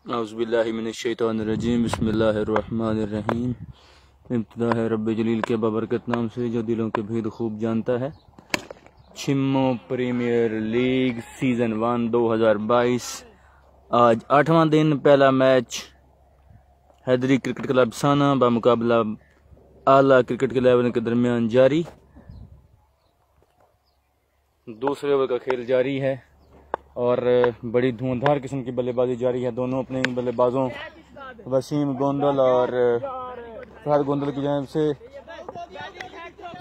औज़ुबिल्लाहिमिनश्शैतानिर्रजीम बिस्मिल्लाहिर्रहमानिर्रहीम। इब्तिदा है रब्बे जलील के बाबरकत नाम से जो दिलों के भेद खूब जानता है। छिम्मो प्रीमियर लीग सीज़न 1 2022 आज 8वां दिन। पहला मैच हैदरी क्रिकेट क्लब साना बामुकाबला आला क्रिकेट क्लब के दरमियान जारी। दूसरे ओवर का खेल जारी है और बड़ी धुआंधार किस्म की बल्लेबाजी जारी है। दोनों अपने बल्लेबाजों वसीम गोंदल और फहद गोंदल की जानिब से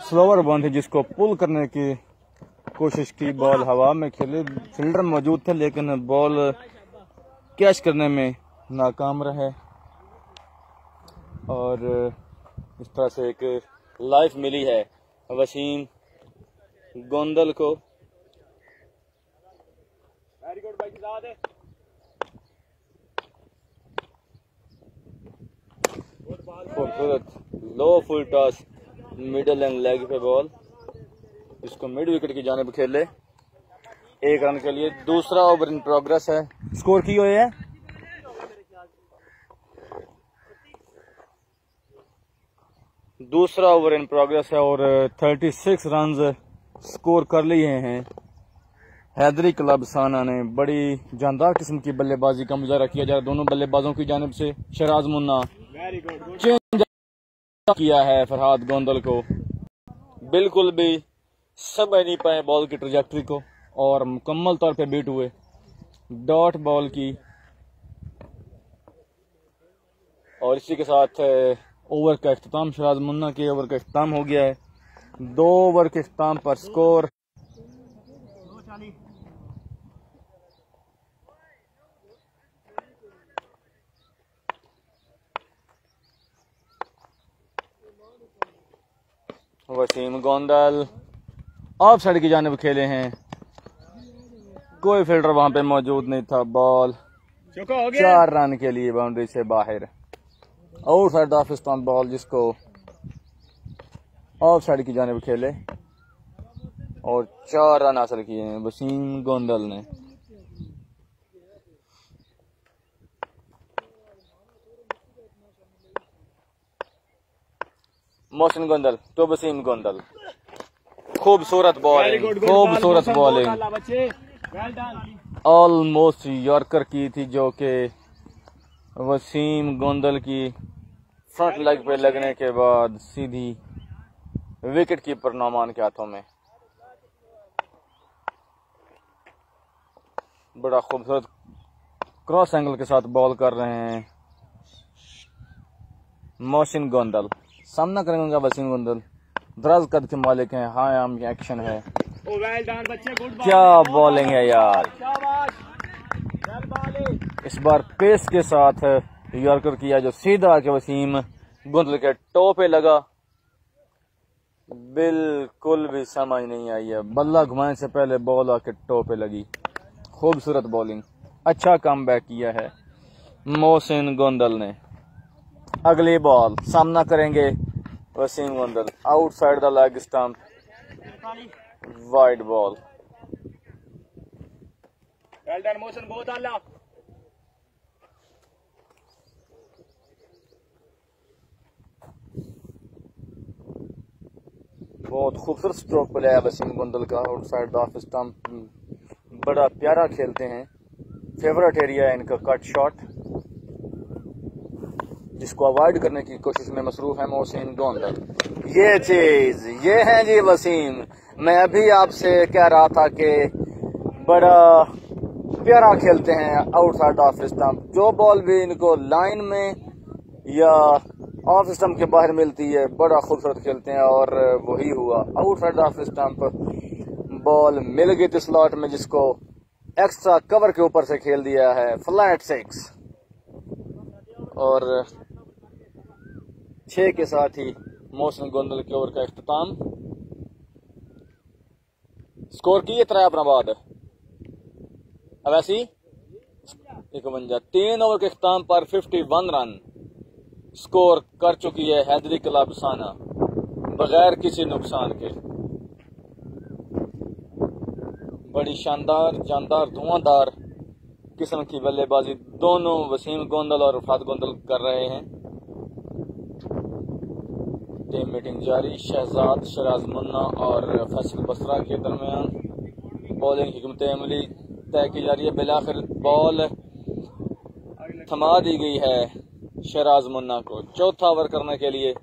स्लोवर बॉल थी जिसको पुल करने की कोशिश की। बॉल हवा में खेले, फील्डर मौजूद थे लेकिन बॉल कैच करने में नाकाम रहे और इस तरह से एक लाइफ मिली है वसीम गोंदल को। खूबसूरत low full toss middle and leg पे बॉल, इसको मिड विकेट की जानिब खेले 1 रन के लिए। दूसरा ओवर इन प्रोग्रेस है। स्कोर की हुई है दूसरा ओवर इन प्रोग्रेस है और 36 रन स्कोर कर लिए हैं। हैदरी क्लब साना ने बड़ी जानदार किस्म की बल्लेबाजी का मुजाहरा किया जा रहा है। दोनों बल्लेबाजों की जानिब से शराज मुन्ना चेंज किया है फरहाद गोंदल को, बिल्कुल भी समझ नहीं पाए बॉल की ट्रैजेक्टरी को और मुकम्मल तौर पे बीट हुए। डॉट बॉल की और इसी के साथ ओवर का इख्तिताम, शराज मुन्ना के ओवर का इख्तिताम हो गया है। 2 ओवर के इख्तिताम पर score Waseem Gondal off side की जानिब खेले हैं, कोई फील्डर वहां पे मौजूद नहीं था। बॉल 4 रन के लिए बाउंड्री से बाहर। Out side off stump ball जिसको ऑफ साइड की जानिब खेले और 4 रन हासिल किए हैं वसीम गोंदल ने। मोहसिन गोंदल तो वसीम गोंदल, खूबसूरत बॉलिंग, खूबसूरत बॉलिंग, ऑलमोस्ट यॉर्कर की थी जो कि वसीम गोंदल की फ्रंट लेग पे लगने के बाद सीधी विकेट कीपर नौमान के हाथों में। बड़ा खूबसूरत क्रॉस एंगल के साथ बॉल कर रहे हैं मोहसिन गोंदल। सामना करेंगे वसीम गोंदल, दराज कद के मालिक हैं, हाँ आम एक्शन है। क्या बॉलिंग है यार, इस बार पेस के साथ यॉर्कर किया जो सीधा आके वसीम गोंदल के टो पे लगा। बिल्कुल भी समझ नहीं आई है, बल्ला घुमाने से पहले बॉल आके टो पे लगी। खूबसूरत बॉलिंग, अच्छा कम बैक किया है मोहसिन गोंदल ने। अगली बॉल सामना करेंगे Waseem Gondal, outside the leg stump, wide ball. बहुत खूबसूरत स्ट्रोक प्ले है वसीम गोंदल का, आउटसाइड द ऑफ स्टंप, बड़ा प्यारा खेलते हैं। फेवरेट एरिया है इनका कट शॉट जिसको अवॉइड करने की कोशिश में मसरूफ है मोहसिन गोंदल। ये चीज ये है जी वसीम, मैं अभी आपसे कह रहा था कि बड़ा प्यारा खेलते हैं आउटसाइड ऑफ स्टंप। जो बॉल भी इनको लाइन में या ऑफ स्टंप के बाहर मिलती है बड़ा खूबसूरत खेलते हैं और वही हुआ। आउटसाइड ऑफ स्टंप बॉल मिल गई थी स्लॉट में जिसको एक्स्ट्रा कवर के ऊपर से खेल दिया है, फ्लैट 6 और 6 के साथ ही मोहसिन गोंदल के ओवर का इख्तिताम। स्कोर की 53 अवैसी 51। 3 ओवर के इख्तिताम पर 51 रन स्कोर कर चुकी है हैदरी क्लब साना बगैर किसी नुकसान के। बड़ी शानदार जानदार धुआंधार किस्म की बल्लेबाजी दोनों वसीम गोंदल और फरहाद गोंदल कर रहे हैं। टीम मीटिंग जारी। शहजाद, शराज मुन्ना और फैसल बसरा के दरमियान बॉलिंग हिकमत अमली तय की जा रही है। बिलाखिर बॉल थमा दी गई है शराज मुन्ना को चौथा ओवर करने के लिए।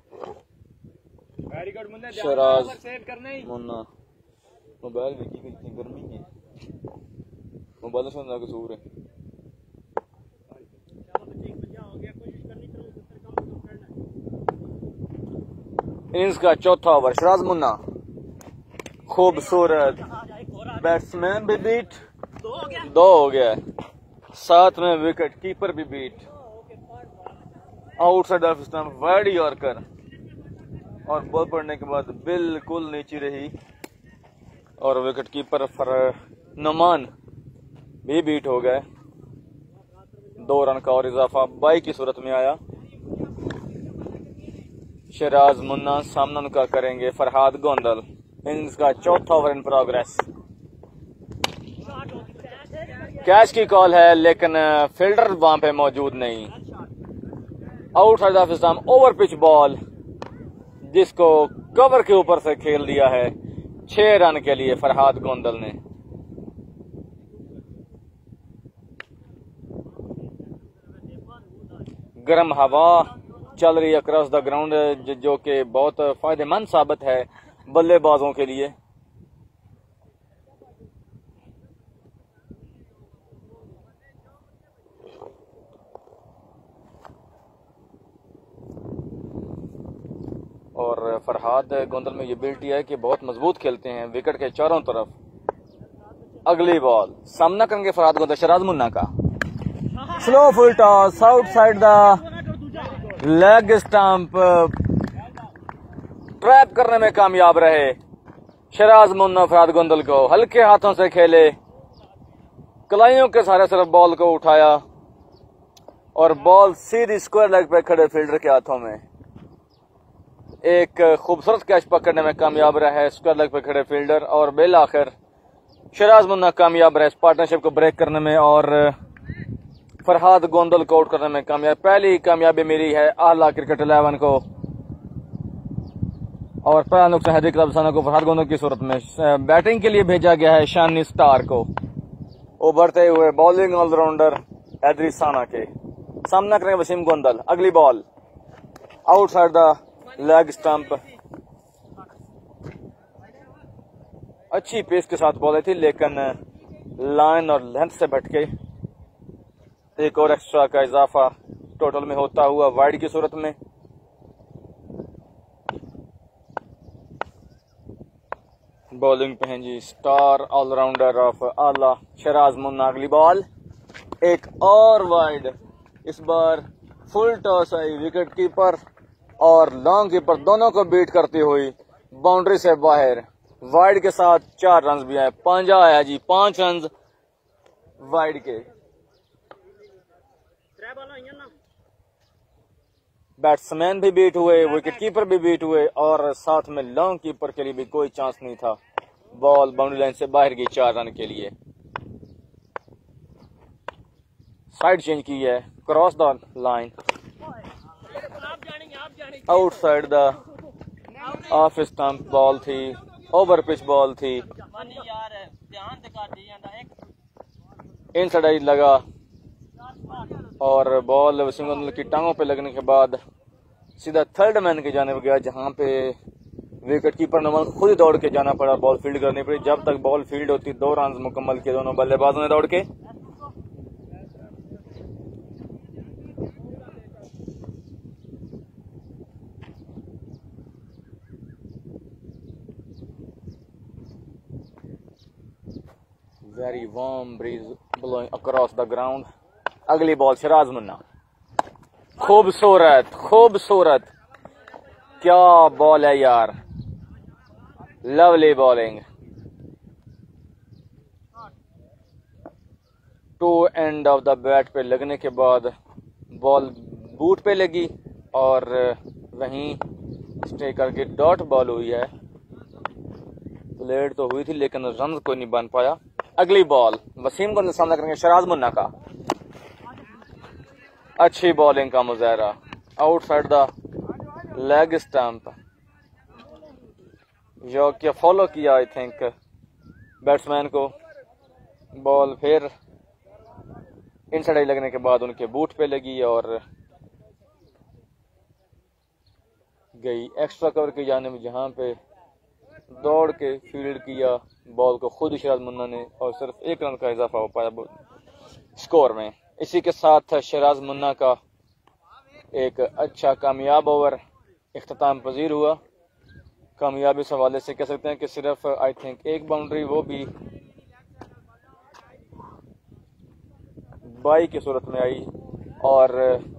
शराज मुन्ना मोबाइल में इतनी गर्मी है, मोबाइल से कसूर है। इनिंग्स का चौथा ओवर। शराज मुन्ना खूबसूरत बैट्समैन भी बीट, 2 हो गया, साथ में विकेट कीपर भी beat. Outside off stump wide yorker और बॉल पड़ने के बाद बिल्कुल नीचे रही और विकेट कीपर नुमान भी बीट हो गए। 2 रन का और इजाफा 22 की सूरत में आया। शराज मुन्ना सामना उनका करेंगे फरहाद गोंदल। इनिंग्स का चौथा ओवर इन प्रोग्रेस। कैच की कॉल है लेकिन फील्डर वहां पे मौजूद नहीं। Outside off stump over pitch ball जिसको कवर के ऊपर से खेल दिया है 6 रन के लिए फरहाद गोंदल ने। गर्म हवा चल रही है अक्रॉस द ग्राउंड जो कि बहुत फायदेमंद साबित है बल्लेबाजों के लिए। और फरहाद गोंदल में ये एबिलिटी है कि बहुत मजबूत खेलते हैं विकेट के चारों तरफ। अगली बॉल सामना करेंगे फरहाद गोंदल शराज मुन्ना का। Slow full toss outside the leg stump, trap करने में कामयाब रहे शराज मुन्ना। फरहाद गोंदल को हल्के हाथों से खेले, कलाइयों के सहारे सिर्फ बॉल को उठाया और बॉल सीधी स्क्वायर लेग पे खड़े फील्डर के हाथों में। एक खूबसूरत कैच पकड़ने में कामयाब रहे स्क्वायर लेग पे खड़े फील्डर और बिल आखिर शराज मुन्ना कामयाब रहे इस पार्टनरशिप को ब्रेक करने में और फरहाद गोंदल को आउट करने में कामयाब। पहली कामयाबी मिली है आला क्रिकेट 11 को और पहला नुकसान हैदरी क्लब साना को फरहाद गोंदल की सूरत में। बैटिंग के लिए भेजा गया है शानी स्टार को। उभरते हुए बॉलिंग ऑलराउंडर हैदरी साना के सामना करेंगे वसीम गोंदल। अगली ball outside the leg stump, अच्छी पेस के साथ बॉल थी लेकिन लाइन और लेंथ से भटके। एक और एक्स्ट्रा का इजाफा टोटल में होता हुआ वाइड की सूरत में। बॉलिंग पे हैं जी स्टार ऑलराउंडर ऑफ आला शराज मुन्ना। अगली बॉल एक और वाइड, इस बार फुल टॉस आई, विकेट कीपर और लॉन्ग कीपर दोनों को बीट करती हुई बाउंड्री से बाहर। वाइड के साथ 4 रन भी आए, पांजा आया जी, 5 रन वाइड के। बैट्समैन भी बीट हुए, विकेट कीपर भी बीट हुए और साथ में लॉन्ग कीपर के लिए भी कोई चांस नहीं था। बॉल बाउंड्री लाइन से बाहर गई 4 रन के लिए। साइड चेंज की है, cross the line, outside the off stump ball थी, ओवर पिच बॉल थी, इनसाइड लगा और बॉल वसीम गोंदल की टांगों पे लगने के बाद सीधा थर्ड मैन की जानिब गया जहां पे विकेट कीपर नुमान खुद ही दौड़ के जाना पड़ा, बॉल फील्ड करनी पड़ी। जब तक बॉल फील्ड होती 2 रन मुकम्मल किए दोनों बल्लेबाजों ने दौड़ के। Very warm breeze blowing across the ground. अगली बॉल शराज मुन्ना, खूबसूरत खूबसूरत, क्या बॉल है यार, lovely bowling. Toe end of the bat पे लगने के बाद बॉल बूट पे लगी और वहीं स्टे करके डॉट बॉल हुई है। प्लेड तो हुई थी लेकिन रन कोई नहीं बन पाया। अगली बॉल वसीम गोंदल सामना करेंगे शराज मुन्ना का। अच्छी बॉलिंग का मुजाहरा, आउटसाइड द लेग स्टंप, जो कि फॉलो किया आई थिंक बैट्समैन को। बॉल फिर इनसाइड एज लगने के बाद उनके बूट पे लगी और गई एक्स्ट्रा कवर की जानिब, जहां पे दौड़ के फील्ड किया बॉल को खुद शराज मुन्ना ने और सिर्फ 1 रन का इजाफा हो पाया स्कोर में। इसी के साथ शराज मुन्ना का एक अच्छा कामयाब ओवर इख्तिताम पजीर हुआ। कामयाबी इस हवाले से कह सकते हैं कि सिर्फ आई थिंक 1 बाउंड्री, वो भी बाई की सूरत में आई, और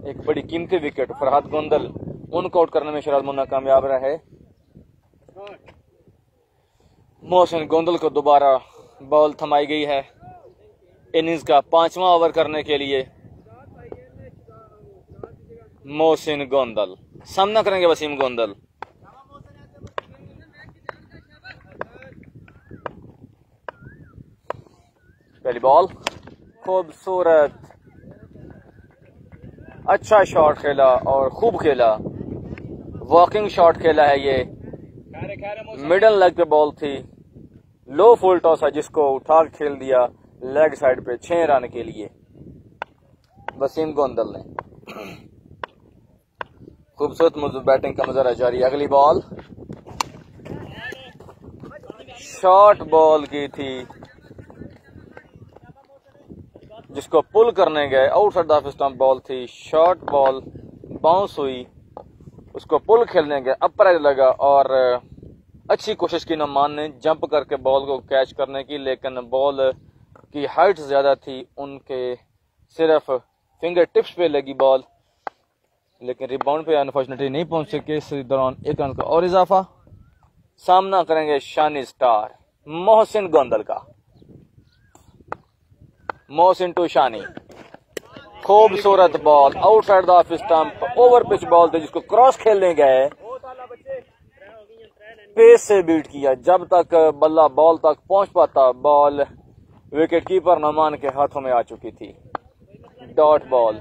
एक बड़ी कीमती विकेट फरहाद गोंदल उनको आउट करने में शराज मुन्ना कामयाब रहे। मोहसिन गोंदल को दोबारा बॉल थमाई गई है इनिंग्स का 5वां ओवर करने के लिए। मोहसिन गोंदल सामना करेंगे वसीम गोंदल। पहली बॉल खूबसूरत, अच्छा शॉट खेला और खूब खेला, वॉकिंग शॉट खेला है ये। मिडल लेग पे बॉल थी, लो फुल टॉस है जिसको उठा खेल दिया लेग साइड पे 6 रन के लिए वसीम गोंदल ने। खूबसूरत बैटिंग का मुजाहरा जारी। अगली बॉल शॉर्ट बॉल की थी जिसको पुल करने गए, आउटसाइड द स्टंप बॉल थी, शॉर्ट बॉल बाउंस हुई, उसको पुल खेलने गए, अपर एज लगा और अच्छी कोशिश की नमान ने जंप करके बॉल को कैच करने की, लेकिन बॉल की हाइट ज्यादा थी, उनके सिर्फ फिंगर टिप्स पे लगी बॉल, लेकिन रिबाउंड पे अनफॉर्चुनेटली नहीं पहुंच सके। इस दौरान 1 रन का और इजाफा। सामना करेंगे शानी स्टार मोहसिन गोंदल का। मोहसिन टू शानी, खूबसूरत ball, outside the off stump, over pitch ball थी जिसको क्रॉस खेलने गए, पेस से बीट किया, जब तक बल्ला बॉल तक पहुंच पाता बॉल विकेट कीपर नोमान के हाथों में आ चुकी थी। Dot ball.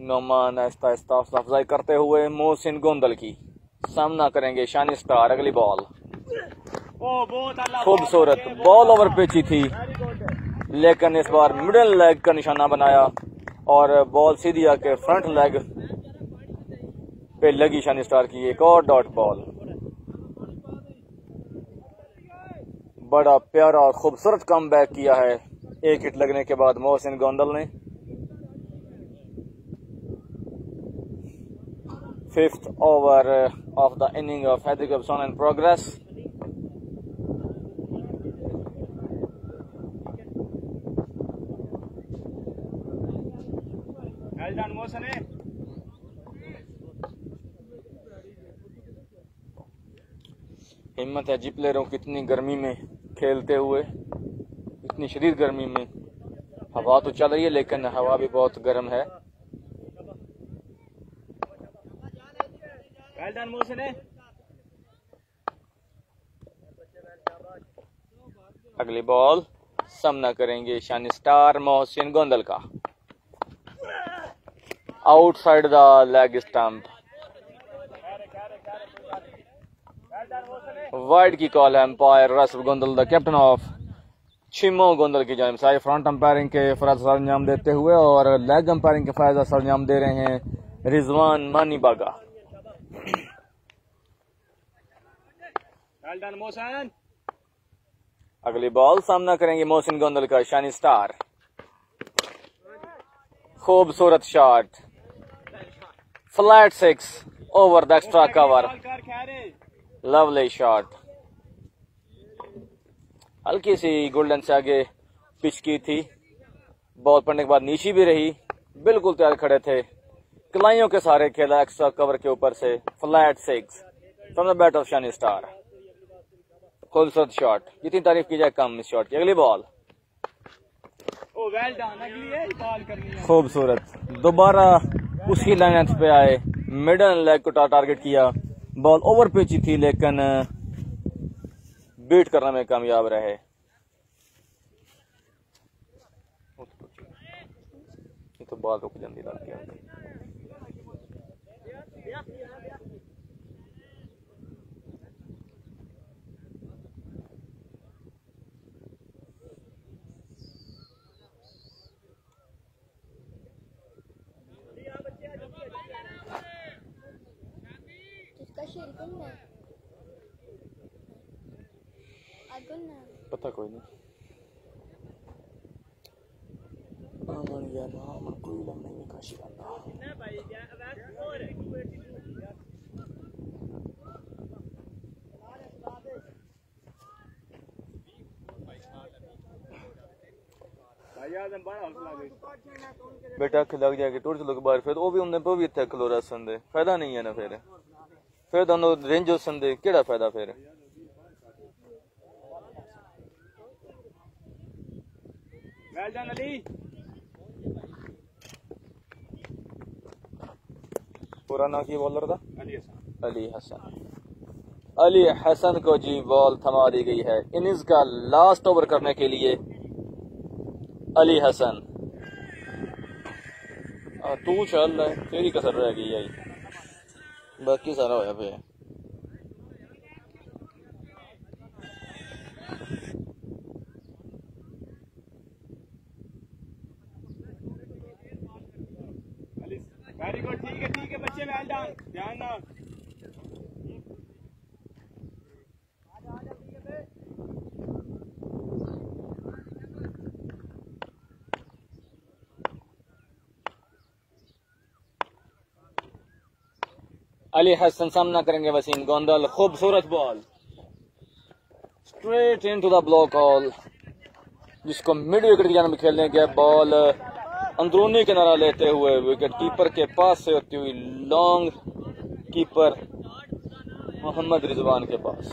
नोमान आहिस्ता आहिस्ता हौसला अफजाई करते हुए मोहसिन गोंदल की सामना करेंगे शानी स्टार। अगली बॉल खूबसूरत बॉल, ओवर पिच थी लेकिन इस बार मिडिल लेग का निशाना बनाया और बॉल सीधी आके फ्रंट लेग पे लगी शानी स्टार की। एक और डॉट बॉल। बड़ा प्यारा और खूबसूरत कमबैक किया है 1 हिट लगने के बाद मोहसिन गोंदल ने। 5th over of the inning of Haidari गब्सन इन प्रोग्रेस। हिम्मत है जी प्लेयरों की इतनी गर्मी में खेलते हुए, इतनी शदीद गर्मी में। हवा तो चल रही है लेकिन हवा भी बहुत गर्म है। अगली बॉल सामना करेंगे शानी स्टार मोहसिन गोंदल का। Outside the leg stump, wide की कॉल है। एम्पायर रसफ गोंदल द कैप्टन ऑफ चिमो गोंदल की जानिब से फ्रंट अंपायरिंग के फराज सरंजाम देते हुए और लेग अंपायरिंग के फराज सरंजाम दे रहे हैं रिजवान मानी बागा। अगली बॉल सामना करेंगे मोहसिन गोंदल का शानी स्टार। खूबसूरत shot, flat 6 over the extra cover, lovely shot. हल्की सी गोल्डन से आगे पिच की थी, बॉल पड़ने के बाद नीची भी रही, बिल्कुल तैयार खड़े थे, कलाइयों के सहारे खेला एक्स्ट्रा कवर के ऊपर से। Flat 6 from the bat of Shani star. खूबसूरत शॉट, जितनी तारीफ की जाए कम इस शॉट की। अगली बॉल खूबसूरत, दोबारा उसी लाइन पे आए, मिडल लेग को टारगेट किया, बॉल ओवर पिच थी लेकिन बीट करने में कामयाब रहे। ये तो बाल रुक जाती लग गया। पता कोई नहीं, कोई लम नहीं काशी बेटा अख लग जाएगी टूट लोग बाहर, फिर वो भी उन्हें भी इतने खलो रसन दे फायदा नहीं है ना, फिर दोनों रेंज होसन दे केड़ा फायदा फिर। पूरा नाम की बॉलर था अली हसन। अली हसन को जी बॉल थमा दी गई है। इनिंग्स का लास्ट ओवर करने के लिए अली हसन। तू चल है तेरी कसर रह गई है, बाकी सारा होया पे। वेरी गुड, ठीक है बच्चे, वेल डन, ध्यान ना। अली हसन सामना करेंगे वसीम गोंदल। खूबसूरत ball straight into the block hall, जिसको मिड विकेट की जानब खेलने गया। बॉल अंदरूनी किनारा लेते हुए विकेट कीपर के पास से होती हुई लॉन्ग कीपर मोहम्मद रिजवान के पास।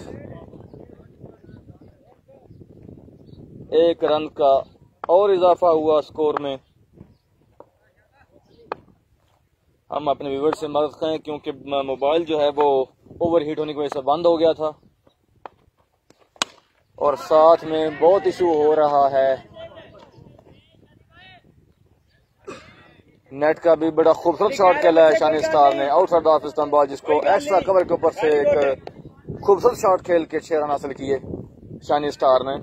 एक रन का और इजाफा हुआ स्कोर में। हम अपने व्यूअर से मदद करें क्योंकि मोबाइल जो है वो ओवरहीट होने की वजह से बंद हो गया था और साथ में बहुत इशू हो रहा है। नेट का भी बड़ा खूबसूरत शॉट खेला है शानी स्टार ने outside the off stump ball, जिसको एक्स्ट्रा कवर के ऊपर से एक खूबसूरत शॉट खेल के 6 रन हासिल किए शानी स्टार ने।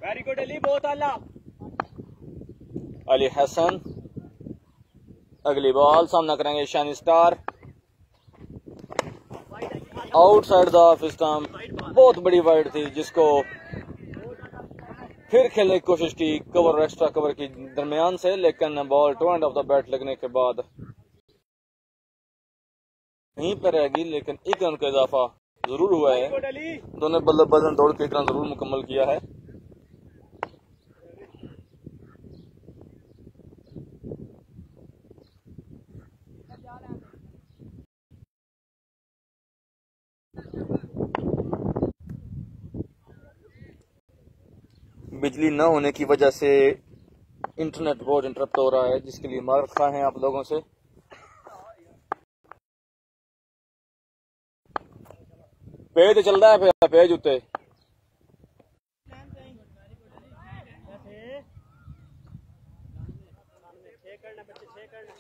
वेरी गुड अली, बहुत आला। अली हसन अगली बॉल सामना करेंगे Shani Star. Outside the off stump, बहुत बड़ी वाइड थी जिसको फिर खेलने की कोशिश की कवर एक्स्ट्रा कवर की दरमियान से, लेकिन ball toe end of the bat लगने के बाद यहीं पर रहेगी। लेकिन एक रन का इजाफा जरूर हुआ है। दोनों बल्लेबाजों ने दौड़ के एक रन जरूर मुकम्मल किया है। बिजली न होने की वजह से इंटरनेट बहुत इंटरप्ट हो रहा है, जिसके लिए मार खा है आप लोगों से। पेज चल रहा है, पेज उते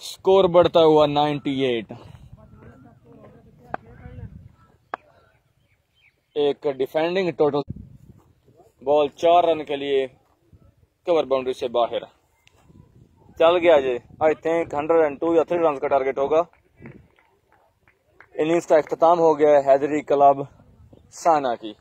स्कोर बढ़ता हुआ 98। एक डिफेंडिंग टोटल बॉल 4 रन के लिए कवर बाउंड्री से बाहर चल गया जी। आई थिंक 102 या 3 रन का टारगेट होगा। इनिंग्स का इख्तिताम हो गया है हैदरी क्लब साना की।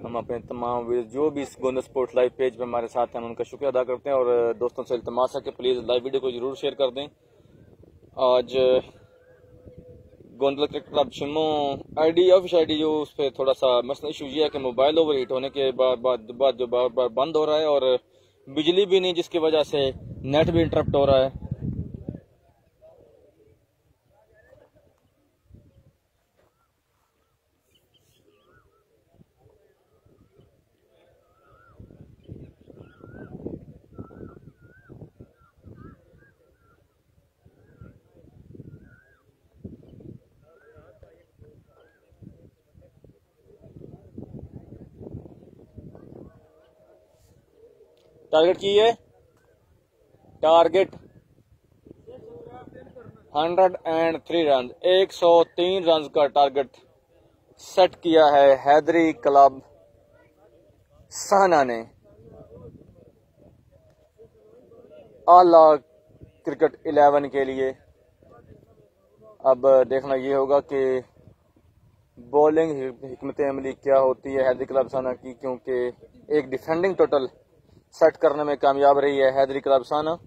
हम अपने तमाम जो भी इस गोंदा स्पोर्ट्स लाइव पेज पे हमारे साथ हैं उनका शुक्रिया अदा करते हैं और दोस्तों से इल्तिमास है कि प्लीज़ लाइव वीडियो को जरूर शेयर कर दें। आज गोंदल क्रिकेट क्लब शिमो आईडी ऑफिशियल आईडी जो उस पर थोड़ा सा मसला इशू ये है कि मोबाइल ओवर हीट होने के बाद जो बार बार बंद हो रहा है और बिजली भी नहीं, जिसकी वजह से नेट भी इंटरप्ट हो रहा है। टारगेट की है, टारगेट 103 रन, 103 रन का टारगेट सेट किया है हैदरी क्लब साना ने। आला क्रिकेट 11 के लिए अब देखना ये होगा कि बॉलिंग हिकमत अमली क्या होती है हैदरी क्लब साना की, क्योंकि एक डिफेंडिंग टोटल सेट करने में कामयाब रही है हैदरी क्लब साना।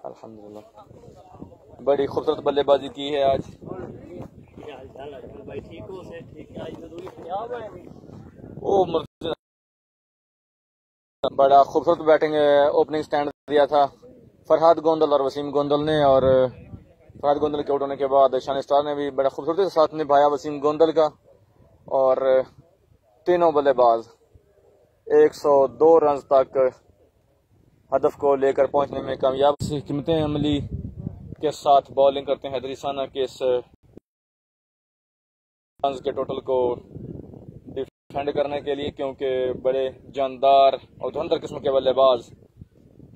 अल्हम्दुलिल्लाह बड़ी खूबसूरत बल्लेबाजी की है आज। बड़ा खूबसूरत बैटिंग ओपनिंग स्टैंड दिया था फरहाद गोंदल और वसीम गोंदल ने, और फरहाद गोंदल के आउट होने के बाद शान स्टार ने भी बड़ा खूबसूरती से साथ निभाया वसीम गोंदल का, और तीनों बल्लेबाज 102 रन तक हदफ को लेकर पहुंचने में कामयाब। हिकमत अमली के साथ बॉलिंग करते हैं हैदरी साना के इस रन के टोटल को डिफेंड करने के लिए, क्योंकि बड़े जानदार और धुरंधर किस्म के बल्लेबाज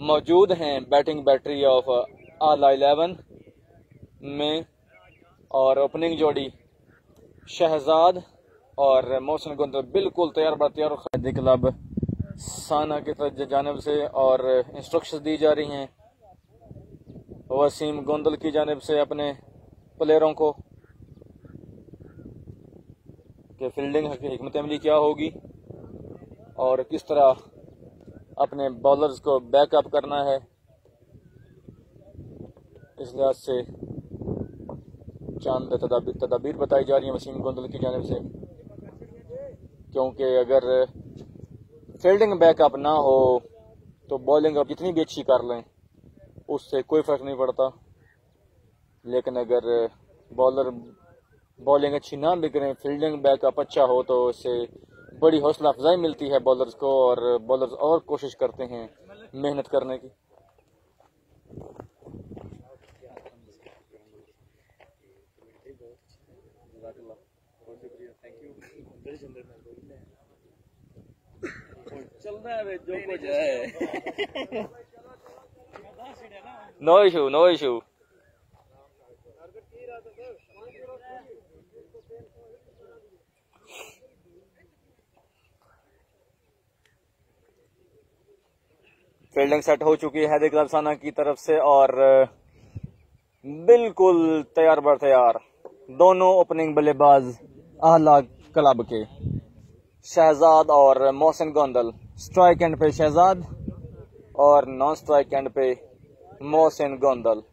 मौजूद हैं बैटिंग बैटरी ऑफ आला 11 में। और ओपनिंग जोड़ी शहजाद और मोहसिन गोंदल बिल्कुल तैयार बर तैयार हैदरी क्लब साना की जानिब से, और इंस्ट्रक्शंस दी जा रही हैं वसीम गोंदल की जानिब से अपने प्लेयरों को कि फील्डिंग की हिकमत अमली क्या होगी और किस तरह अपने बॉलर्स को बैकअप करना है। इस लिहाज से चंद तदाबीर बताई जा रही है वसीम गोंदल की जानिब से, क्योंकि अगर फील्डिंग बैकअप ना हो तो बॉलिंग आप जितनी भी अच्छी कर लें उससे कोई फर्क नहीं पड़ता, लेकिन अगर बॉलर बॉलिंग अच्छी ना भी करें फील्डिंग बैकअप अच्छा हो तो इससे बड़ी हौसला अफजाई मिलती है बॉलर्स को, और बॉलर्स और कोशिश करते हैं मेहनत करने की। No issue no issue. Fielding set हो चुकी है हैदरी क्लब साना की तरफ से, और बिल्कुल तैयार बर तैयार दोनों ओपनिंग बल्लेबाज आला क्लब के शहजाद और मोहसिन गोंदल। स्ट्राइक एंड पे शहजाद और नॉन स्ट्राइक एंड पे मोहसिन गोंदल।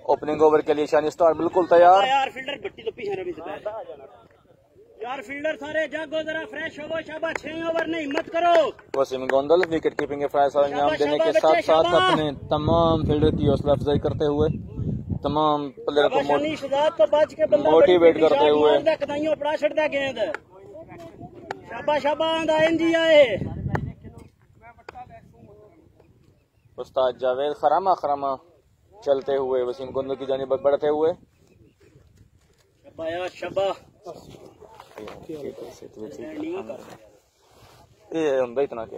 ओपनिंग ओवर के लिए शानी स्टार बिल्कुल तैयार। यार फील्डर बट्टी तो पीछे रवि से यार फील्डर सारे जागो जरा फ्रेश हो शाबाश 6 ओवर में हिम्मत करो। वसीम गोंदल विकेट कीपिंग के फ्राइज अंजाम देने के साथ साथ अपने तमाम फील्डर की हौसला अफजाई करते हुए तमाम प्लेयर को मोटिवेट करते हुए शाबाश शाबाश उस्ताद जावेद खरामा खरामा चलते हुए वसीम गोंदल की जानिब बढ़ते हुए। ये हुंदा इतना के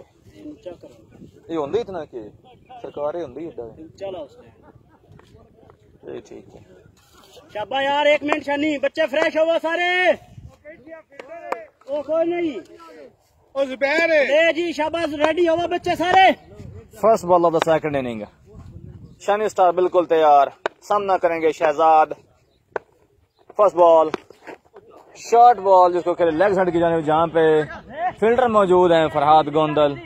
ये हुंदा इतना के सरकार ये हुंदी इतना ये ठीक है। शाबाश यार 1 मिनट शानी बच्चे फ्रेश हो सारे ओ कोई नहीं ओ जुबैर ले जी शाबाश रेडी हो बच्चे सारे। First ball of the second inning Shani star बिल्कुल तैयार सामना करेंगे Shahzad. First ball short ball जिसको खेले लेग साइड की जानिब जहां पे फील्डर मौजूद हैं फरहाद गोंदल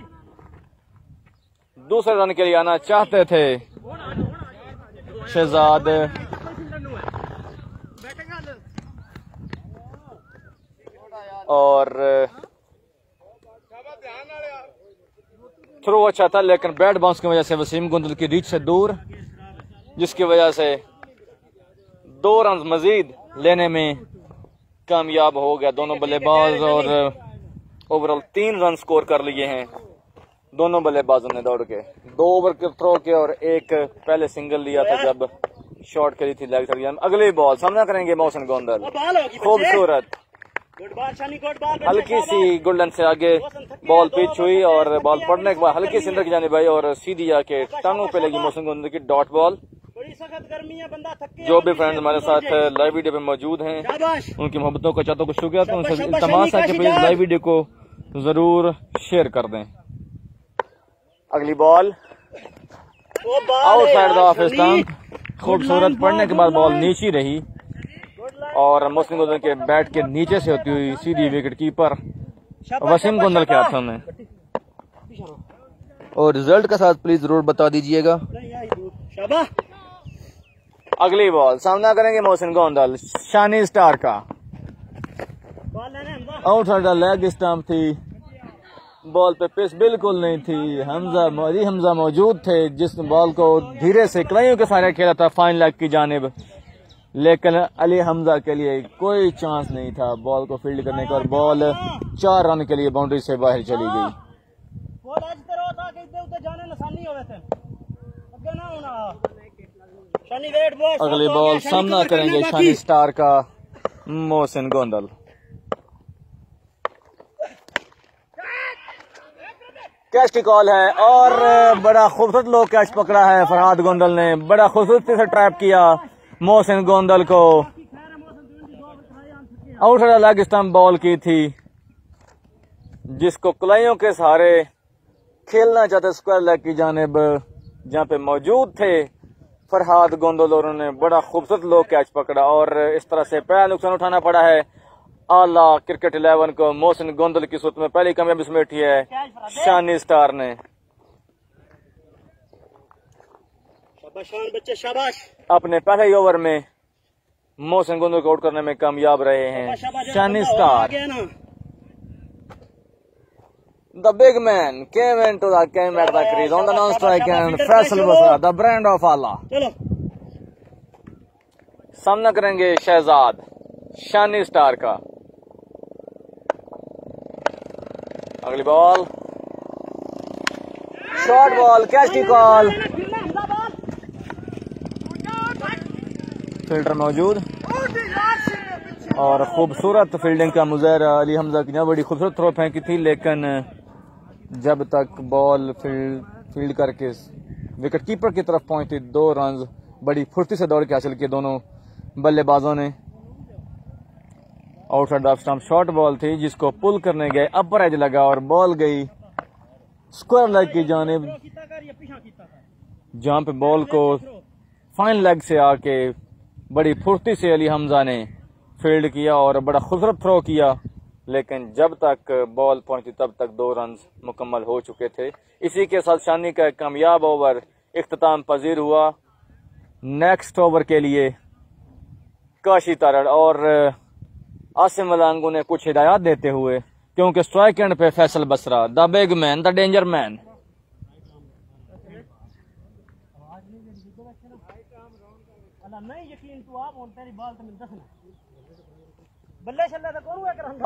दूसरे रन के लिए आना चाहते थे शहजाद, और थ्रो अच्छा था लेकिन बैट बाउंस की वजह से वसीम गुंदल की रीच से दूर, जिसकी वजह से 2 रन मजीद लेने में कामयाब हो गया दोनों बल्लेबाज, और ओवरऑल 3 रन स्कोर कर लिए हैं दोनों बल्लेबाजों ने दौड़ के। 2 ओवर के थ्रो के और एक पहले सिंगल लिया था जब शॉट करी थी लेग साइड। अगली बॉल सामना करेंगे मोहसिन गोंदल, खूबसूरत हल्की सी गोल्डन से आगे बॉल पिच हुई और बॉल पड़ने के बाद हल्की सी अंदर की जाने भाई और सीधी आके टांगों पे लगी मोहसिन गोंदल की डॉट बॉल। जो भी फ्रेंड्स हमारे साथ लाइव वीडियो पे मौजूद हैं उनकी मोहब्बतों का चाहतों को शुक्रिया, तो उनसे इल्तमास है कि प्लीज लाइव वीडियो को जरूर शेयर कर दें। अगली ball outside the off stump, खूबसूरत पड़ने के बाद बॉल नीचे रही और मोहसिन गोंदल के बैट के नीचे से होती हुई सीधी विकेट कीपर वसीम गोंदल के हाथों में। और रिजल्ट के साथ प्लीज जरूर बता दीजिएगा। अगली बॉल सामना करेंगे मोहसिन गोंदल, शानी स्टार का आउटसाइड द लेग स्टंप थी, बॉल पे पिच बिल्कुल नहीं थी। हमजा मौजूद थे जिस बॉल को धीरे से कलाइयों के सारे खेला था फाइन लेग की जानिब, लेकिन अली हमजा के लिए कोई चांस नहीं था बॉल को फील्ड करने का और बॉल 4 रन के लिए बाउंड्री से बाहर चली गई। अगली बॉल सामना करेंगे शानी स्टार का मोहसिन गोंदल। कैच की कॉल है और बड़ा खूबसूरत लो कैच पकड़ा है फरहाद गोंदल ने, बड़ा खूबसूरती से ट्रैप किया मोहसिन गोंदल को। आउटसाइड लेग स्टंप बॉल की थी जिसको कलाइयों के सहारे खेलना चाहते स्क्वायर लेग की जानिब जहां पे मौजूद थे फरहाद गोंदल, और उन्होंने बड़ा खूबसूरत लो कैच पकड़ा और इस तरह से पहला नुकसान उठाना पड़ा है आला क्रिकेट 11 को। मोहसिन गोंदल की सूरत में पहली कामयाबी समेटी है शानी स्टार ने। शाबाश, अपने पहले ही ओवर में मोहसिन गोंदल को आउट करने में कामयाब रहे हैं शानी star. The big man came at the crease on the non-strike and Faisal Basra, the brand of Allah. सामना करेंगे शहजाद शानी स्टार का। अगली बॉल शॉर्ट बॉल, कैच की कॉल, फील्डर मौजूद और खूबसूरत फील्डिंग का मुजाहरा अली हमजा की बड़ी खूबसूरत थ्रो फेंकी थी, लेकिन जब तक बॉल फील्ड करके विकेट कीपर की तरफ पहुंची 2 रन बड़ी फुर्ती से दौड़ के हासिल किए दोनों बल्लेबाजों ने। Outside off stump short ball थी जिसको पुल करने गए, अपर एज लगा और बॉल गई स्क्वायर लेग की जानिब, जहां पे बॉल को फाइन लेग से आके बड़ी फुर्ती से अली हमजा ने फील्ड किया और बड़ा खूबसूरत थ्रो किया, लेकिन जब तक बॉल पहुंची तब तक 2 रन मुकम्मल हो चुके थे। इसी के साथ शानी का कामयाब ओवर इख्तिताम पजीर हुआ। नेक्स्ट ओवर के लिए काशी तारड़ और आसिम मलांगू ने कुछ हिदायत देते हुए, क्योंकि स्ट्राइक एंड पे Faisal Basra the big man the danger man.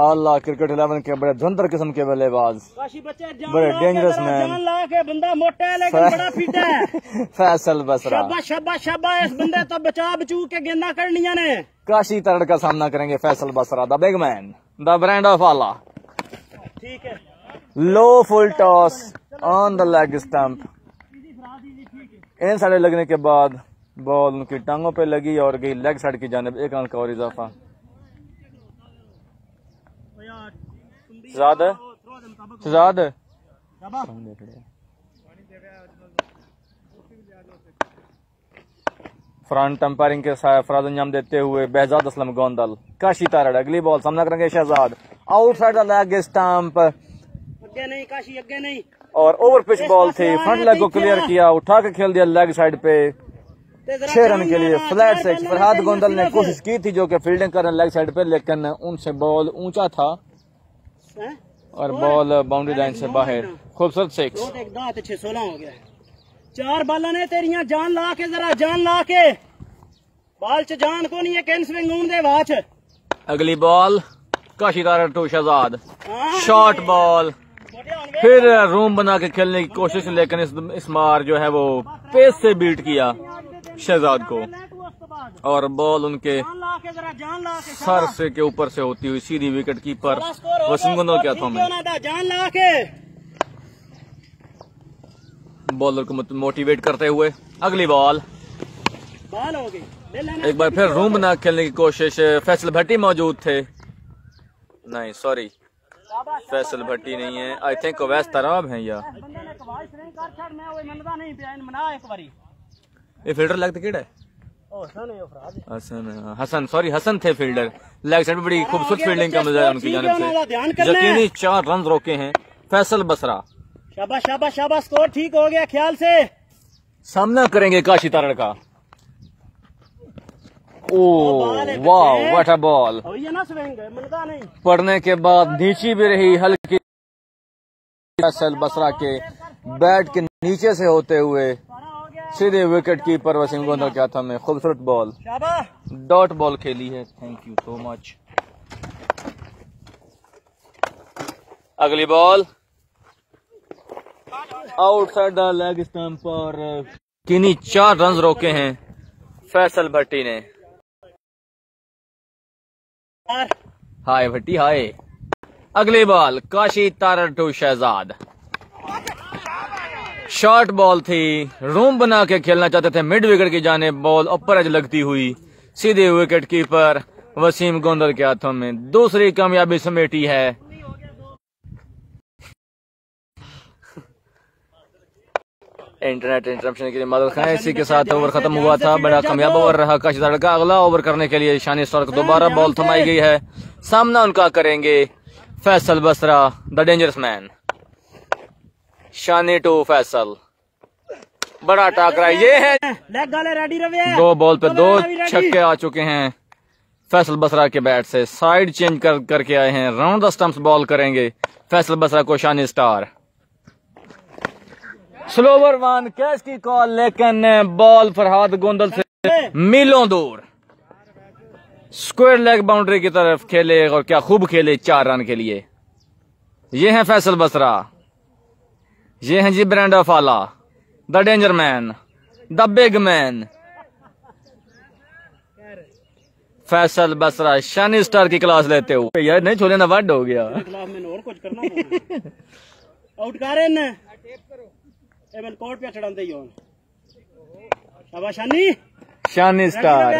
अल्लाह क्रिकेट 11 के बड़े धुंधर किस्म के बल्लेबाज, बड़े डेंजरस मैन बंदा मोटा है लेकिन बड़ा फिट है फैसल बसरा। शाबाश इस बंदे तो बचू के गेंदा करनिया ने। काशी तरड़ का सामना करेंगे Faisal Basra the big man the brand of Allah. ठीक है, low full toss on the leg stump, inside लगने के बाद बॉल उनकी टांगों पे लगी और गई लेग साइड की जानिब, 1 रन का और इजाफा। शहजाद फ्रंट अंपायरिंग के फराज अंजाम देते हुए बेहजाद असलम गोंदल। काशी तारड़ अगली बॉल सामना करेंगे Shahzad, outside the leg stump, अगे नहीं काशी, अगे नहीं, और ओवर पिच बॉल थी, फ्रंट लेग को क्लियर किया, उठा के खेल दिया लेग साइड पे 6 रन के लिए फ्लैट सिक्स। फरहाद गोंदल ने कोशिश की थी जो कि फील्डिंग करने लेग साइड पे, लेकिन उनसे बॉल ऊंचा था और बॉल बाउंड्री लाइन से बाहर। खूबसूरत सिक्स। 16 हो गया। 4 बालों ने तेरिया जान ला के, जरा जान ला के, बाल च जान को नहीं है, कैन स्विंग ऊन दे वाच। अगली बॉल काशिदार टू शहजाद, शॉर्ट बॉल, फिर रूम बना के खेलने की कोशिश, लेकिन इस बार जो है वो पेस से बीट किया शहजाद को और बॉल उनके सर से के ऊपर से होती हुई सीधी विकेट कीपर वसीम गोंदल के हाथों में। बॉलर को मोटिवेट करते हुए अगली बॉल हो गई। एक बार फिर रूम बना खेलने की कोशिश। फैसल भट्टी मौजूद थे, नहीं सॉरी फैसल भट्टी नहीं है, आई थिंक अवैस तराब है या ये फील्डर लगता केड़ा है? हसन सॉरी हसन थे फील्डर। लेग साइड में बड़ी खूबसूरत फील्डिंग का मजा है उनकी जानिब से। यकीनी 4 रन रोके हैं फैसल बसरा। शाबाश शाबाश शाबाश, स्कोर ठीक हो गया। ख्याल से सामना करेंगे काशी तारड़ का। ओह वाह व्हाट अ बॉल। पड़ने के बाद नीची भी रही हल्की, फैसल बसरा के बैट के नीचे से होते हुए सीधे विकेट कीपर वसीम गोंदल के हाथों में। खूबसूरत बॉल, डॉट बॉल खेली है। Thank you so much. अगली ball outside the leg stump पर किन्हीं 4 रन रोके हैं फैसल भट्टी ने। हाय भट्टी हाय। अगली ball Kashi Tarar to Shahzad, short ball थी, रूम बना के खेलना चाहते थे मिड विकेट की जाने, बॉल ऊपर एज लगती हुई सीधे विकेट कीपर वसीम गोंदल के हाथों में। दूसरी कामयाबी समेटी है। इंटरनेट इंटरप्शन के लिए मदद खाएं। इसी के साथ ओवर खत्म हुआ था। बड़ा कामयाब ओवर रहा काशी तारड़ का। अगला ओवर करने के लिए शानी स्टार को दोबारा बॉल थमाई गई है। सामना उनका करेंगे Faisal Basra the dangerous man. Shani to Faisal, बड़ा टाकरा ये है। 2 बॉल पे 2 छक्के आ चुके हैं फैसल बसरा के बैट से। साइड चेंज करके आए हैं। राउंड द स्टंप्स बॉल करेंगे फैसल बसरा को शानी स्टार। स्लोवर 1 कैच की कॉल, लेकिन बॉल फरहाद गोंदल से मीलों दूर स्क्वायर लेग बाउंड्री की तरफ खेले और क्या खूब खेले 4 रन के लिए। ये हैं फैसल बसरा, ये हैं जी ब्रांड ऑफ आला the danger man the big man Faisal Basra. Shani star की क्लास लेते हुए यार नहीं छोड़े ना वर्ड हो गया। और कुछ करना आउट करें कोर्ट पे चढ़ाते ही शाबाश शानी। शानी स्टार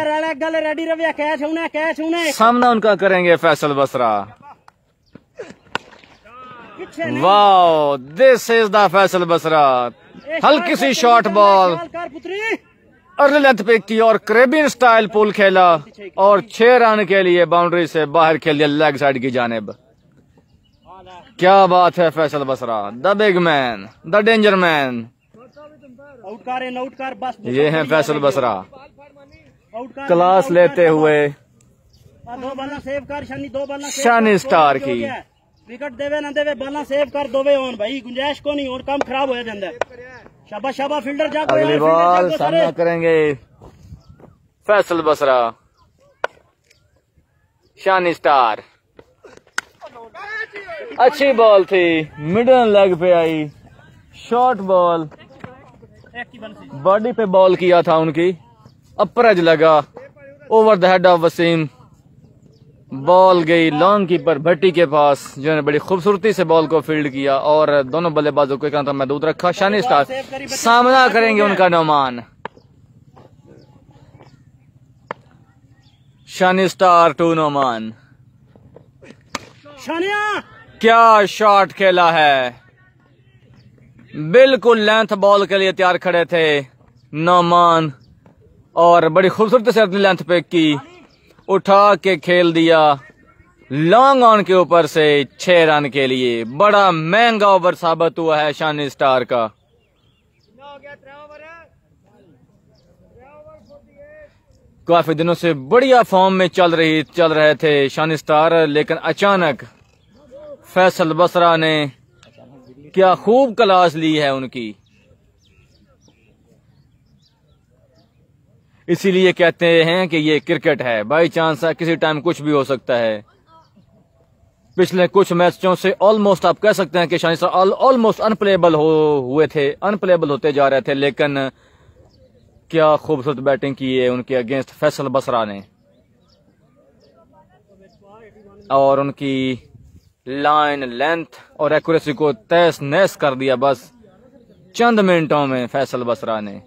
रेडी रविया, कैच होना कैच होना। सामना उनका करेंगे Faisal Basra. Wow this is the Faisal Basra. हल्की सी शॉर्ट बॉल अर्ली लेंथ पे की और क्रेबिन स्टाइल पुल खेला और 6 रन के लिए बाउंड्री से बाहर खेल दिया लेग साइड की जानिब। क्या बात है Faisal Basra the big man the danger man. ये है फैसल बसरा क्लास लेते हुए शानी स्टार की। विकेट देवे ना देवे बाला सेव कर दोवे ऑन भाई, गुंजाइश को नहीं और काम खराब हो जाता है। शाबाश शाबाश फील्डर जागो। अगली बॉल सामना करेंगे फैसल बसरा शानी स्टार। अच्छी बॉल थी, मिडल लेग पे आई, शॉर्ट बॉल, बॉडी पे बॉल किया था उनकी, अपर एज लगा, over the head of Waseem. Ball गई लॉन्ग कीपर भट्टी के पास, जिन्होंने बड़ी खूबसूरती से बॉल को फील्ड किया और दोनों बल्लेबाजों को एक अंतर महदूद रखा। शानी स्टार सामना करेंगे उनका नौमान शानी स्टार टू नौमान। क्या शॉट खेला है, बिल्कुल लेंथ बॉल के लिए तैयार खड़े थे नौमान और बड़ी खूबसूरती से अपनी लेंथ पे की, उठा के खेल दिया लॉन्ग ऑन के ऊपर से 6 रन के लिए। बड़ा महंगा ओवर साबित हुआ है शानी स्टार का। काफी दिनों से बढ़िया फॉर्म में चल रहे थे शानी स्टार, लेकिन अचानक फैसल बसरा ने क्या खूब क्लास ली है उनकी। इसीलिए कहते हैं कि ये क्रिकेट है, बाई चांस है, किसी टाइम कुछ भी हो सकता है। पिछले कुछ मैचों से ऑलमोस्ट आप कह सकते हैं कि शानी स्टार ऑलमोस्ट अनप्लेबल हुए थे, अनप्लेबल होते जा रहे थे, लेकिन क्या खूबसूरत बैटिंग की है उनके अगेंस्ट फैसल बसरा ने, और उनकी लाइन लेंथ और एक्यूरेसी को तहस नहस कर दिया बस चंद मिनटों में फैसल बसरा ने।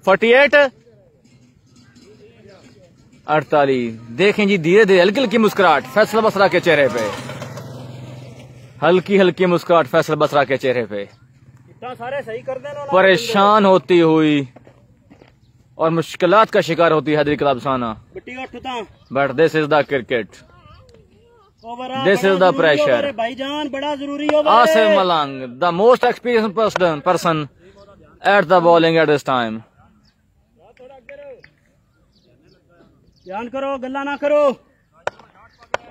$48 48। देखें जी, धीरे धीरे हल्की हल्की मुस्कुराहट फैसल बसरा के चेहरे पे, हल्की हल्की मुस्कुराहट फैसल बसरा के चेहरे पे। सारे सही कर देना। परेशान होती हुई और मुश्किलात का शिकार होती है हैदरी क्लब अफसाना। But this is the cricket, this is the pressure. भाईजान बड़ा जरूरी आसिफ मलंग, the most experience person at the bowling at this time. ध्यान करो, गल्ला ना करो।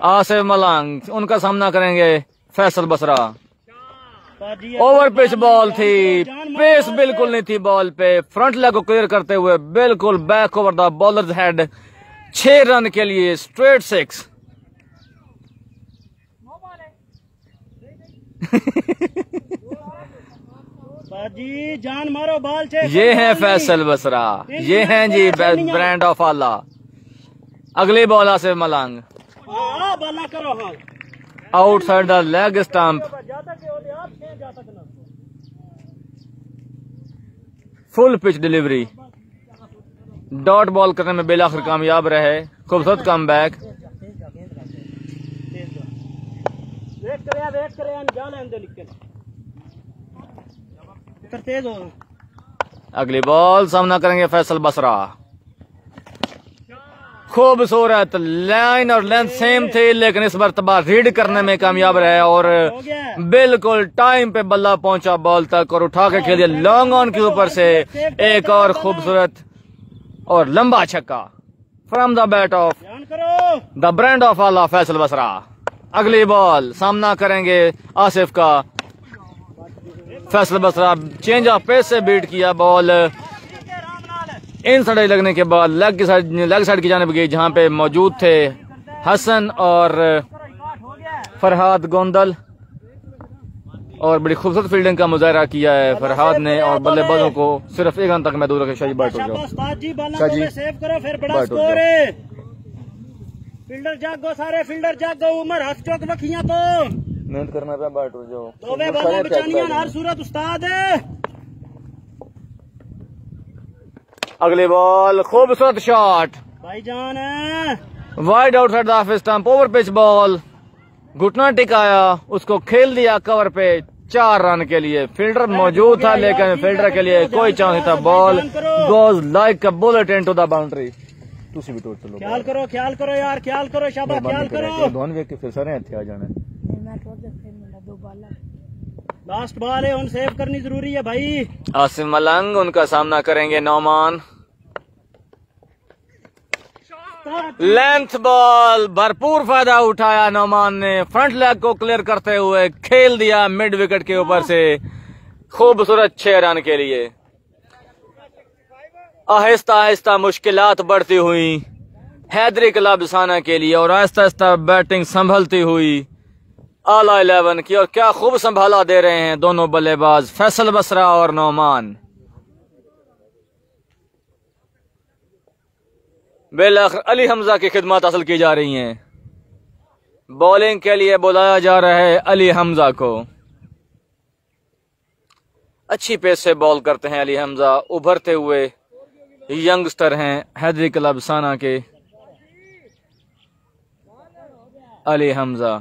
आसिफ मलंग, उनका सामना करेंगे Faisal Basra. Over pitch ball थी, पेस बिल्कुल नहीं थी बॉल पे। फ्रंट लेग को क्लियर करते हुए बिल्कुल back over the bowlers head, 6 run के लिए स्ट्रेट 6। बाजी जान मारो बॉल। ये है फैसल बसरा, ये हैं जी ब्रांड ऑफ आला। अगली ball Asif Malang, outside the leg stump, full pitch delivery, dot ball करने में बेलाखिर कामयाब रहे। खूबसूरत कम बैक। अगली बॉल सामना करेंगे फैसल बसरा। खूबसूरत लाइन और लेंथ सेम थे, लेकिन इस मरतबा रीड करने में कामयाब रहे और बिल्कुल टाइम पे बल्ला पहुंचा बॉल तक और उठा के खेल दिया लॉन्ग ऑन के ऊपर से एक और खूबसूरत और लंबा छक्का from the bat of the brand of आला फैसल बसरा। अगली बॉल सामना करेंगे आसिफ का। Faisal Basra change of pace से बीट किया बॉल, इन साइड लगने के बाद लेग साइड की जानिब गई, जहां पे मौजूद थे हसन और फरहाद गोंदल, और बड़ी खूबसूरत फील्डिंग का मुजाहरा किया है फरहाद ने, और बल्लेबाजों को सिर्फ 1 रन तक महदूद रखे। शाजी बैट हो जाओ, फील्डर जागो, सारे फील्डर जागो, उमर हथ चौक वखियां तो मेहनत करना पे बैट हो जाओ। दोवे बाला बचानियां हर सूरत उस्ताद। अगली बॉल खूबसूरत शॉट भाईजान, wide outside the off stump, over pitch ball, घुटना टिकाया, उसको खेल दिया कवर पे 4 रन के लिए। फील्डर मौजूद था लेकिन फील्डर के लिए कोई चांस नहीं था। Ball goes like a bullet into the boundary. तुसी भी टोट चलो, ख्याल करो यार, ख्याल करो शाबाश, ख्याल करो। दोनों व्यक्ति फिर सारे इत्थे आ जाने। लास्ट बॉल है, उन सेव करनी जरूरी है भाई। आसिफ मलंग, उनका सामना करेंगे नौमान। लेंथ बॉल, भरपूर फायदा उठाया नौमान ने, फ्रंट लेग को क्लियर करते हुए खेल दिया मिड विकेट के ऊपर से खूबसूरत 6 रन के लिए। आहिस्ता आहिस्ता मुश्किलात बढ़ती हुई हैदरी क्लब अफसाना के लिए, और आहिस्ता आहिस्ता बैटिंग संभलती हुई आला 11 की, और क्या खूब संभाला दे रहे हैं दोनों बल्लेबाज फैसल बसरा और नौमान। बेलाखिर अली हमजा की खिदमत हासिल की जा रही हैं। बॉलिंग के लिए बुलाया जा रहा है अली हमजा को। अच्छी पेस से बॉल करते हैं अली हमजा, उभरते हुए यंगस्टर हैं हैदरी क्लब अफसाना के अली हमजा।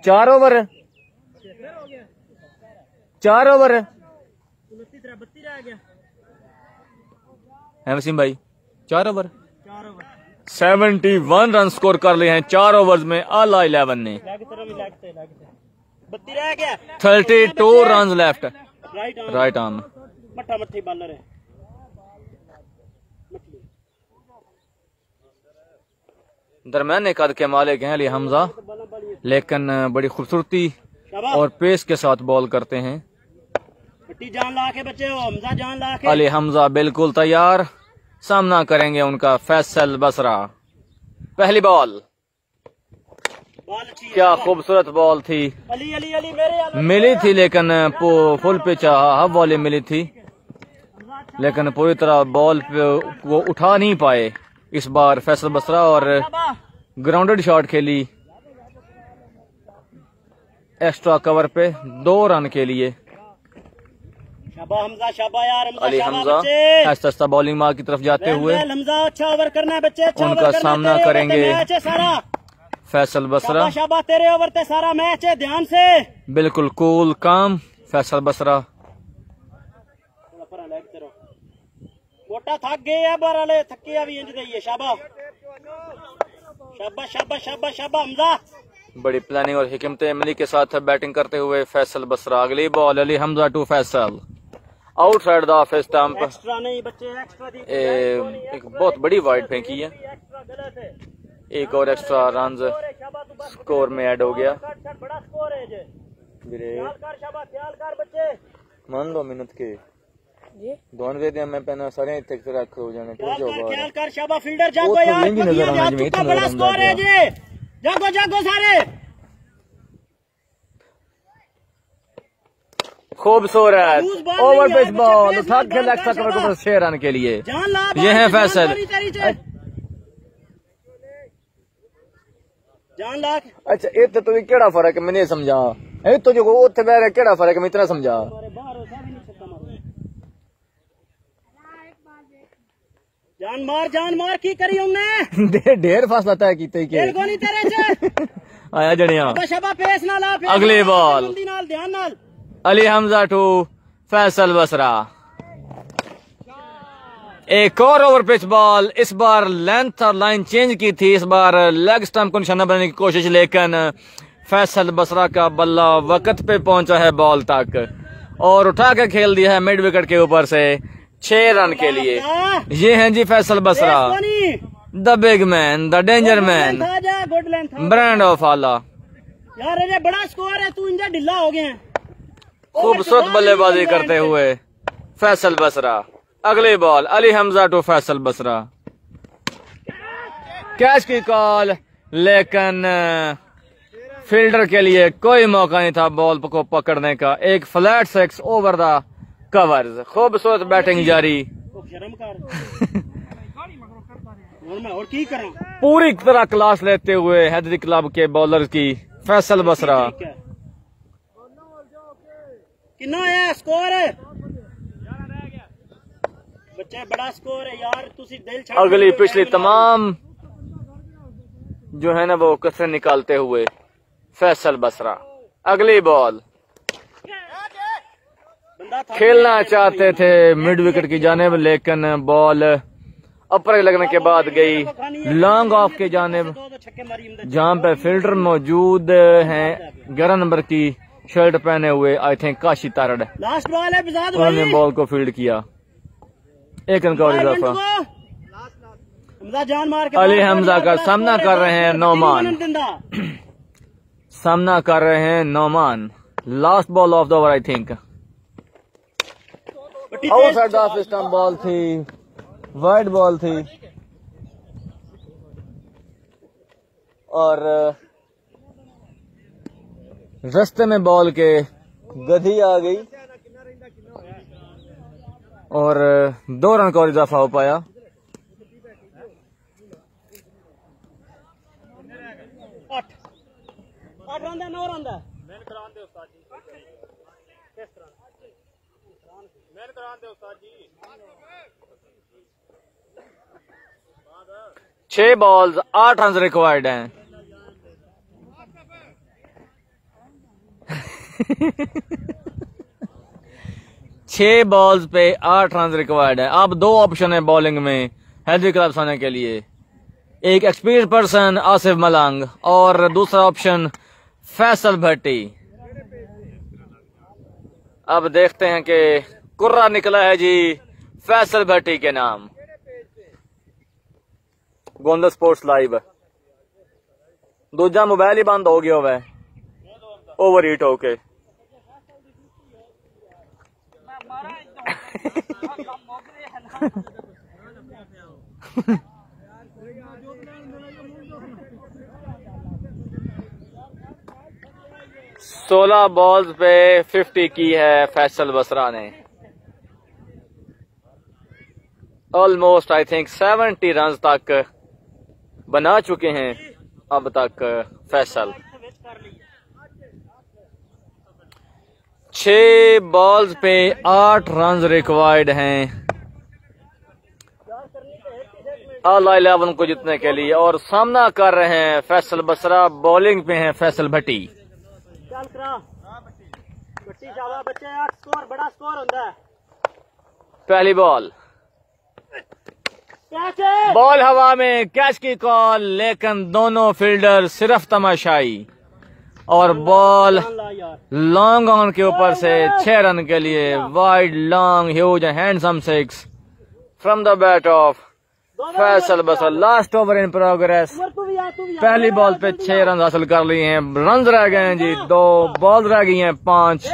4 ओवर है वसीम भाई, 4 ओवर 4 ओवर 71 रन स्कोर कर लिए हैं 4 ओवर्स में आला 11 ने। बत्ती रह गया 32 रन लेफ्ट। राइट आर्म मट्ठा मट्ठी बॉलर है। दरमियाने कद के मालिक हैं अली हमजा, लेकिन बड़ी खूबसूरती और पेस के साथ बॉल करते हैं। जान ला के बच्चे हो हमजा, जान ला के। अली हमजा बिल्कुल तैयार, सामना करेंगे उनका फैसल बसरा। पहली बॉल क्या खूबसूरत बॉल थी। अली अली अली मेरे मिली थी लेकिन फुल पिच हाफ वॉली मिली थी, लेकिन पूरी तरह बॉल वो उठा नहीं पाए इस बार फैसल बसरा, और ग्राउंडेड शॉट खेली एक्स्ट्रा कवर पे 2 रन के लिए। शाबा हमजा, शाबा यार हमजा, अली शाबा हमजा बच्चे। आस्ता आस्ता बॉलिंग मार्क की तरफ जाते हुए हमजा अच्छा ओवर करना है बच्चे, अच्छा उनका ओवर करना है, सामना तेरे ओवर करेंगे ते मैच है सारा। फैसल बसरा। शाबा शाबा तेरे ओवर ते सारा मैच है, ध्यान से। बिल्कुल कूल काम फैसल बसरा। मोटा थक गए है बार वाले, थके भी इंज दई है। शाबा शाबा शाबा शाबा शाबा हमजा। बड़ी प्लानिंग और हिकमत अमली के साथ बैटिंग करते हुए फैसल बसरा। अगली ball Ali Hamza to Faisal, outside the off stump. Extra नहीं बच्चे, एक्स्ट्रा दी एक बहुत बड़ी वाइड फेंकी है, एक और एक्स्ट्रा रन स्कोर में ऐड हो गया। बड़ा स्कोर है जे। ख्याल कर शाबा, ख्याल कर बच्चे। मान 2 मिनट के दोन दे मैं पहना सारे इतने तरह हो जाने ख्याल कर शाबा, फील्डर जागो यार, तुक्का बड़ा स्कोर है जे। जागो जागो सारे। खूबसूरत ओवर पिच बॉल उठा के लेग कवर को 6 रन के लिए। ये है फैसल। जान लाख। अच्छा इतने तो केड़ा फर्क है मैंने समझा, ए तो जो उत्थे बैठ के केड़ा फर्क है मैं इतना समझा। जान मार की करी हमने। ढेर फासला तय कीते के नहीं तेरे से। आया जड़िया। शाबा पेस ना ला। अगली बॉल ध्यान नाल अली हमजा टू फैसल बसरा। एक और ओवर पिच बॉल, इस बार लेंथ और लाइन चेंज की थी, इस बार लेग स्टंप को निशाना बनाने की कोशिश, लेकिन फैसल बसरा का बल्ला वक्त पे पहुंचा है बॉल तक और उठा के खेल दिया है मिड विकेट के ऊपर से 6 रन के लिए। ये हैं जी Faisal Basra, the big man, the danger man, brand of Aala. यार अरे बड़ा स्कोर है, तू इंजा ढिल्ला हो गया। खूबसूरत बल्लेबाजी करते हुए फैसल बसरा। अगली ball Ali Hamza to Faisal Basra. Catch की कॉल, लेकिन फील्डर के लिए कोई मौका नहीं था बॉल को पकड़ने का। एक फ्लैट 6 ओवर द कवर्स। खूबसूरत बैटिंग जारी। और की करूं? पूरी तरह क्लास लेते हुए हैदरी क्लब के बॉलर की फैसल बसरा। कितना है स्कोर? बच्चे बड़ा स्कोर है यार, तुसी दिल छाड़। अगली पिछली तमाम जो है ना वो कसर निकालते हुए फैसल बसरा। अगली बॉल खेलना चाहते थे मिड विकेट की जानिब, लेकिन बॉल अपर लगने के बाद गई लॉन्ग ऑफ की जानिब, जहां पे फील्डर मौजूद हैं 11 नंबर की शर्ट पहने हुए I think Kashi Tarar. Last ball है, उन्होंने बॉल को फील्ड किया। एक रन का और इजाफा। अली हमजा का सामना कर रहे हैं नौमान, सामना कर रहे हैं Nauman. Last ball of the over I think. Outside off stump ball थी, वाइड बॉल थी और रास्ते में बॉल के गधी आ गई और 2 रन का और इजाफा हो पाया। आठ रन है, 9 रन है। 6 बॉल्स 8 रन रिक्वायर्ड हैं। छह बॉल्स पे 8 रन रिक्वायर्ड है। अब 2 ऑप्शन है बॉलिंग में, हैदरी क्लब सोने के लिए। एक एक्सपीरियंस पर्सन आसिफ मलंग और दूसरा ऑप्शन फैसल भट्टी। अब देखते हैं कि कुर्रा निकला है जी फैसल भट्टी के नाम। Gondal sports live. दूजा मोबाइल ही बंद हो गया हुआ है ओवर हीट होके। सोलह बॉल्स पे 50 की है फैसल बसरा ने। ऑलमोस्ट आई थिंक 70 रन तक बना चुके हैं अब तक फैसल। 6 बॉल्स पे 8 रन रिक्वायर्ड हैं ऑल 11 को जीतने के लिए, और सामना कर रहे हैं फैसल बसरा। बॉलिंग पे हैं फैसल भट्टी। पहली बॉल बॉल हवा में, कैच की कॉल, लेकिन दोनों फील्डर सिर्फ तमाशाई, और बॉल लॉन्ग ऑन के ऊपर से 6 रन के लिए। Wide long huge handsome 6 from the bat of Faisal Basra. Last over in progress. पहली बॉल पे 6 रन हासिल कर लिए हैं। रन रह गए हैं जी 2, बॉल रह गई हैं 5।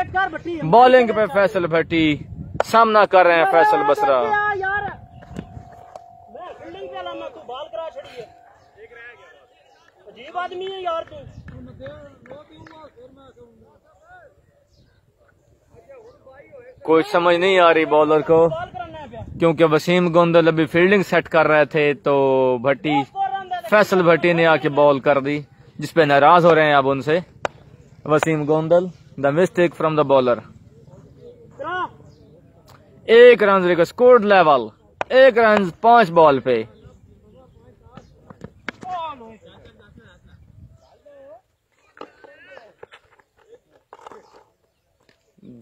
बॉलिंग पे फैसल भट्टी, सामना कर रहे हैं फैसल बसरा। अजीब आदमी है यार तू। कोई समझ नहीं आ रही बॉलर को, क्योंकि वसीम गोंदल अभी फील्डिंग सेट कर रहे थे तो भट्टी फैसल भट्टी ने आके बॉल कर दी, जिसपे नाराज हो रहे हैं अब उनसे Waseem Gondal. The mistake from the bowler. 1 run scored level, 1 run 5 ball पे।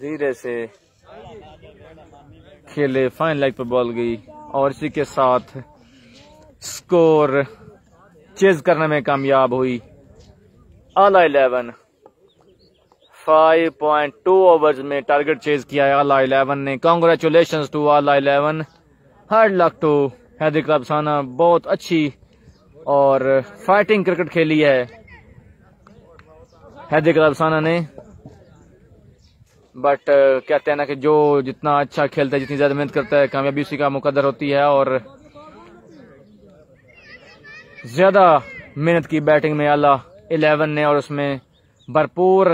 धीरे से खेले, फाइन लेग पर बॉल गई और इसी के साथ स्कोर चेज करने में कामयाब हुई आला 11। 5.2 ओवर्स में टारगेट चेज किया है आला 11 ने। Congratulations to Aala 11। Hard luck to Haidari club साना। बहुत अच्छी और फाइटिंग क्रिकेट खेली है हैदरी क्लब साना ने, बट कहते हैं ना कि जो जितना अच्छा खेलता है, जितनी ज्यादा मेहनत करता है, कामयाबी उसी का मुकद्दर होती है। और ज्यादा मेहनत की बैटिंग में आला 11 ने, और उसमें भरपूर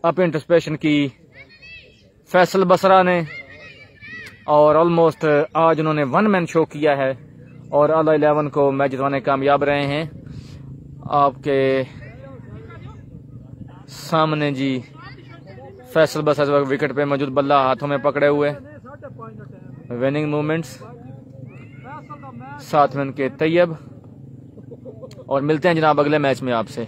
अप इंटरस्पेशन की फैसल बसरा ने, और ऑलमोस्ट आज उन्होंने 1 मैन शो किया है और आला 11 को मैच जितवाने कामयाब रहे हैं। आपके सामने जी फैसल बसरा विकेट पे मौजूद बल्ला हाथों में पकड़े हुए, विनिंग मूवमेंट्स, साथ में उनके तैयब। और मिलते हैं जनाब अगले मैच में आपसे।